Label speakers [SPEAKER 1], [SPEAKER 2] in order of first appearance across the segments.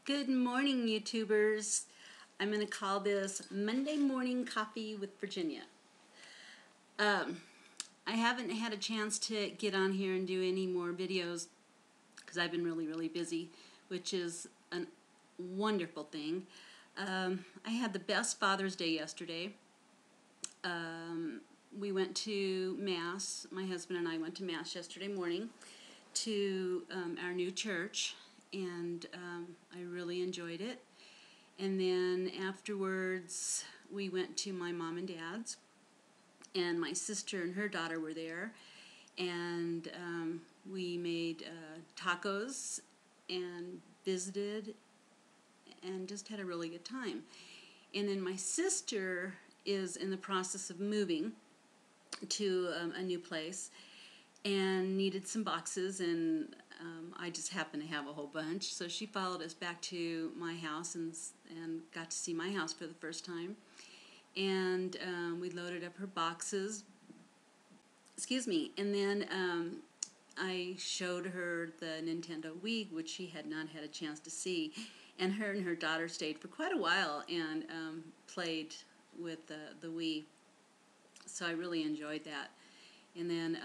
[SPEAKER 1] Good morning, YouTubers. I'm going to call this Monday Morning Coffee with Virginia. I haven't had a chance to get on here and do any more videos because I've been really busy, which is a wonderful thing. I had the best Father's Day yesterday. We went to Mass. My husband and I went to Mass yesterday morning to our new church, and I really enjoyed it. And then afterwards, we went to my mom and dad's, and my sister and her daughter were there, and we made tacos and visited and just had a really good time. And then my sister is in the process of moving to a new place and needed some boxes, and I just happened to have a whole bunch. So she followed us back to my house and got to see my house for the first time. And we loaded up her boxes. Excuse me. And then I showed her the Nintendo Wii, which she had not had a chance to see. And her daughter stayed for quite a while and played with the Wii. So I really enjoyed that. And then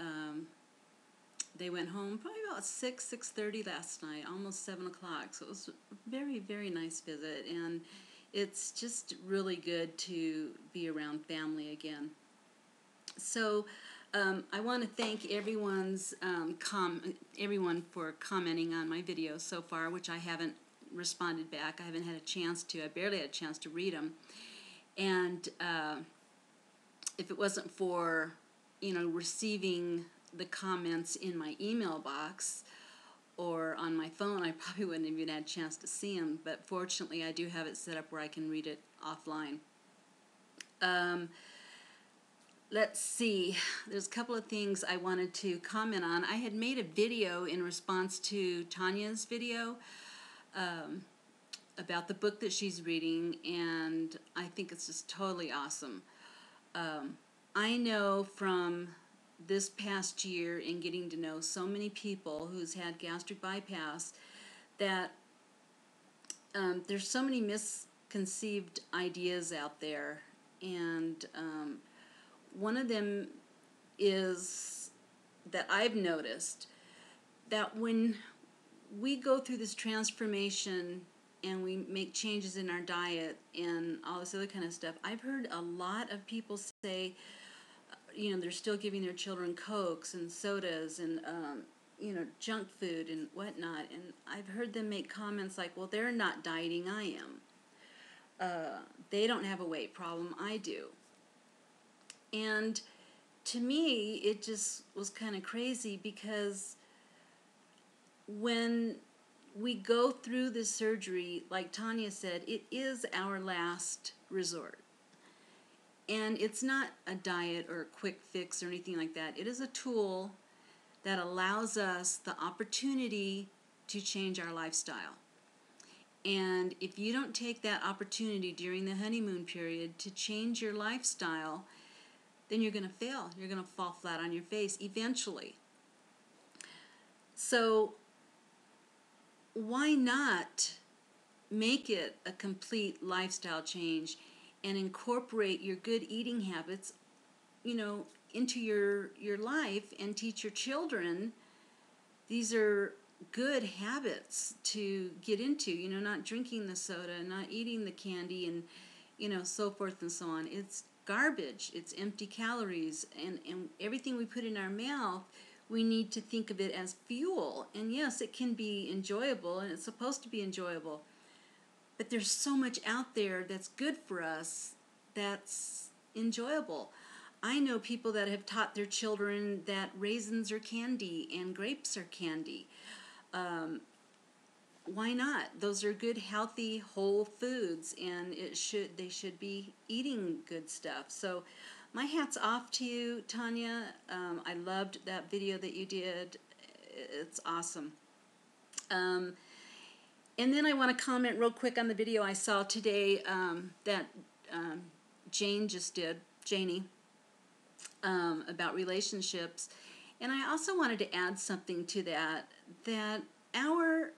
[SPEAKER 1] they went home probably about 6:30 last night, almost 7 o'clock. So it was a very nice visit, and it's just really good to be around family again. So I want to thank everyone for commenting on my videos so far, which I haven't responded back. I haven't had a chance to. I barely had a chance to read them. And if it wasn't for receiving the comments in my email box or on my phone, I probably wouldn't have even had a chance to see them. But fortunately, I do have it set up where I can read it offline. Let's see. There's a couple of things I wanted to comment on. I had made a video in response to Tonya's video about the book that she's reading, and I think it's just totally awesome. I know from this past year in getting to know so many people who's had gastric bypass that there's so many misconceived ideas out there, and one of them is that I've noticed that when we go through this transformation and we make changes in our diet and all this other kind of stuff, I've heard a lot of people say, they're still giving their children Cokes and sodas and, junk food and whatnot. And I've heard them make comments like, well, they're not dieting, I am. They don't have a weight problem, I do. And to me, it just was kind of crazy, because when we go through this surgery, like Tonya said, it is our last resort. And it's not a diet or a quick fix or anything like that. It is a tool that allows us the opportunity to change our lifestyle. And if you don't take that opportunity during the honeymoon period to change your lifestyle, then you're going to fail. You're going to fall flat on your face eventually. So why not make it a complete lifestyle change and incorporate your good eating habits, into your life, and teach your children these are good habits to get into, not drinking the soda, not eating the candy, and so forth and so on. It's garbage. It's empty calories, and everything we put in our mouth, we need to think of it as fuel. And yes, it can be enjoyable, and it's supposed to be enjoyable. But there's so much out there that's good for us that's enjoyable. I know people that have taught their children that raisins are candy and grapes are candy. Why not? Those are good, healthy, whole foods, and they should be eating good stuff. So my hat's off to you, Tonya. I loved that video that you did. It's awesome. And then I want to comment real quick on the video I saw today that Janie, about relationships. And I also wanted to add something to that our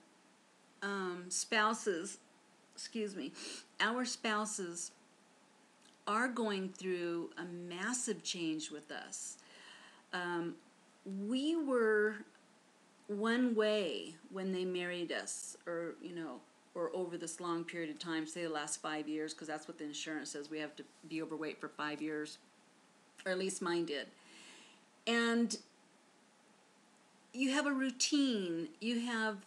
[SPEAKER 1] spouses, excuse me, our spouses are going through a massive change with us. We were one way when they married us, or or over this long period of time, say the last 5 years, because that's what the insurance says, we have to be overweight for 5 years, or at least mine did. And you have a routine, you have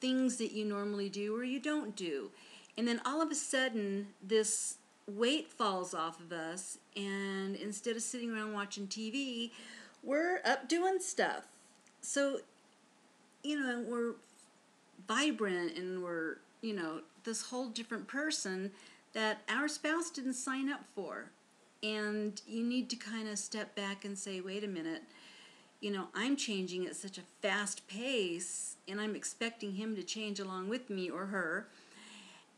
[SPEAKER 1] things that you normally do or you don't do, and then all of a sudden this weight falls off of us, and instead of sitting around watching TV, we're up doing stuff. So, we're vibrant, and we're, this whole different person that our spouse didn't sign up for. And you need to kind of step back and say, wait a minute, I'm changing at such a fast pace, and I'm expecting him to change along with me or her.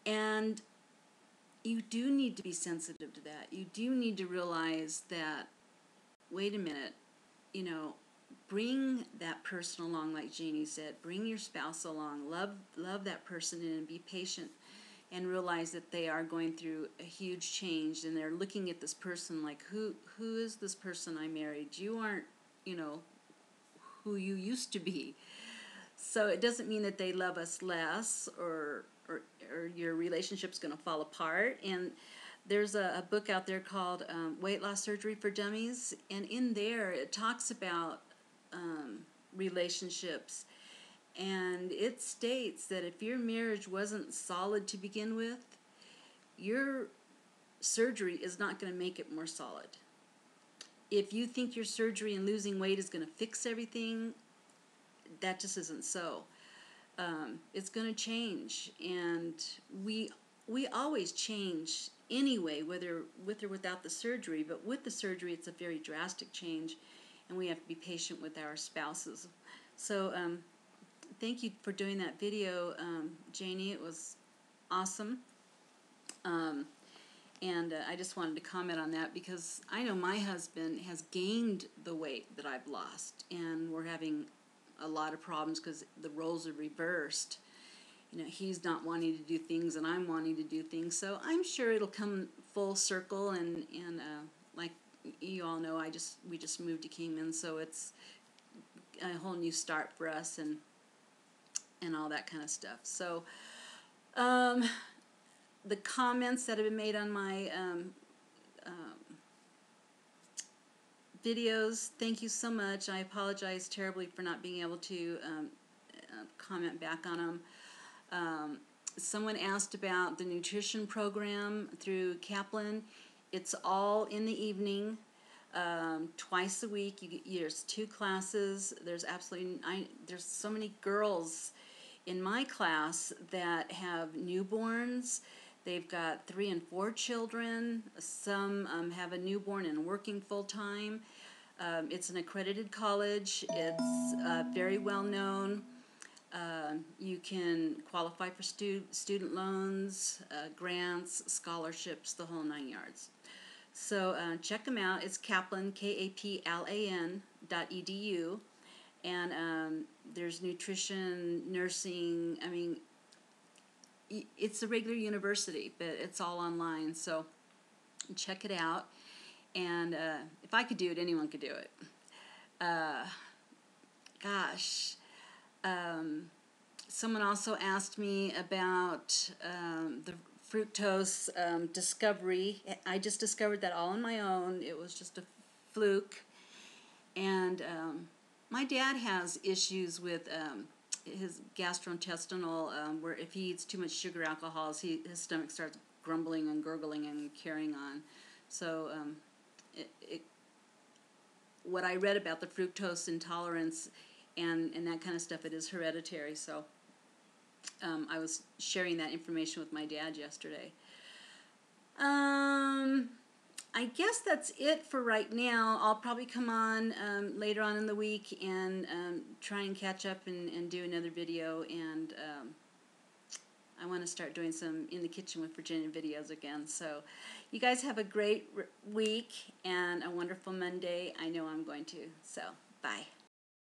[SPEAKER 1] And you do need to be sensitive to that. You do need to realize that, wait a minute, bring that person along, like Janie said. Bring your spouse along. Love that person, and be patient, and realize that they are going through a huge change, and they're looking at this person like, who is this person I married? You aren't, who you used to be. So it doesn't mean that they love us less, or your relationship's going to fall apart. And there's a book out there called Weight Loss Surgery for Dummies, and in there it talks about relationships, and it states that if your marriage wasn't solid to begin with, your surgery is not going to make it more solid. If you think your surgery and losing weight is going to fix everything, that just isn't so. It's going to change, and we always change anyway, whether with or without the surgery. But with the surgery, it's a very drastic change, and we have to be patient with our spouses. So thank you for doing that video, Janie. It was awesome. And I just wanted to comment on that, because I know my husband has gained the weight that I've lost, and we're having a lot of problems because the roles are reversed. He's not wanting to do things, and I'm wanting to do things. So I'm sure it'll come full circle, and like you all know, we just moved to Kingman, so it's a whole new start for us, and all that kind of stuff. So the comments that have been made on my videos, thank you so much. I apologize terribly for not being able to comment back on them. Someone asked about the nutrition program through Kaplan. It's all in the evening, twice a week. There's 2 classes. There's so many girls in my class that have newborns. They've got 3 and 4 children. Some have a newborn and working full time. It's an accredited college. It's very well known. You can qualify for student loans, grants, scholarships, the whole 9 yards. So check them out. It's Kaplan, KAPLAN.edu. And there's nutrition, nursing. I mean, it's a regular university, but it's all online. So check it out. And if I could do it, anyone could do it. Someone also asked me about the fructose discovery. I just discovered that all on my own. It was just a fluke. And my dad has issues with his gastrointestinal, where if he eats too much sugar alcohols, his stomach starts grumbling and gurgling and carrying on. So what I read about the fructose intolerance and that kind of stuff, it is hereditary. So I was sharing that information with my dad yesterday. I guess that's it for right now. I'll probably come on later on in the week and try and catch up and do another video. And I want to start doing some In the Kitchen with Virginia videos again. So you guys have a great week and a wonderful Monday. I know I'm going to. So bye.